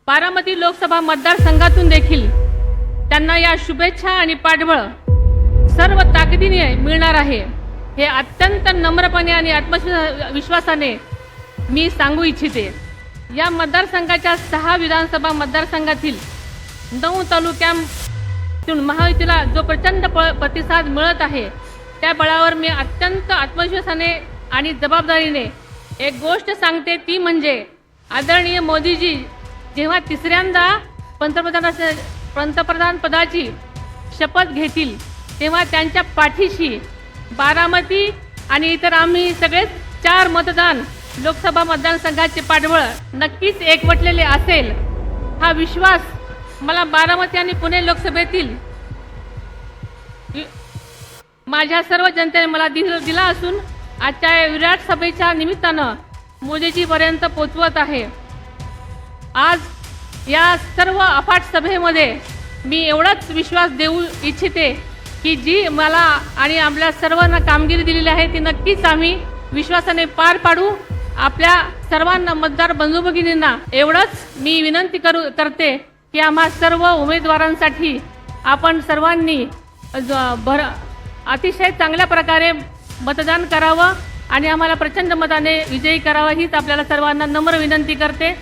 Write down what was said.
बारामती लोकसभा मतदारसंघातून देखील त्यांना या शुभेच्छा आणि पाठबळ सर्व ताकदीने मिळणार आहे, हे अत्यंत नम्रपणे आणि आत्मविश्वासाने मी सांगू इच्छिते। या मतदारसंघाच्या 6 विधानसभा मतदारसंघातील 9 तालुक्यांतून महायुतीला जो प्रचंड प्रतिसाद मिळत आहे, त्या बळावर मी अत्यंत आत्मविश्वासाने आणि जबाबदारीने एक गोष्ट सांगते, ती म्हणजे आदरणीय मोदीजी जेव्हा तिसऱ्यांदा पंतप्रधान पदाची शपथ घेतील, तेव्हा त्यांच्या पाठीशी बारामती आणि इतर आम्ही सगळे 4 मतदान लोकसभा मतदारसंघाचे पाठबळ नक्कीच एकवटलेले असेल। हा विश्वास मला बारामती आणि पुणे लोकसभेतील माझ्या सर्व जनतेने मला दिला असून आजच्या विराट सभेच्या निमित्तानं मोदीजीपर्यंत पोहोचवत आहे। आज या सर्व अफाट सभेमध्ये मी एवढाच विश्वास देऊ इच्छिते की जी मला आणि आपल्या सर्वांना कामगिरी दिलेली आहे ती नक्कीच आम्ही विश्वासाने पार पाडू। आपल्या सर्वांना मतदार बंधू भगिनींना एवढंच मी विनंती करते की आम्हा सर्व उमेदवारांसाठी आपण सर्वांनी अतिशय चांगल्या प्रकारे मतदान करावं आणि आम्हाला प्रचंड मताने विजयी करावं हीच आपल्याला सर्वांना नम्र विनंती करते।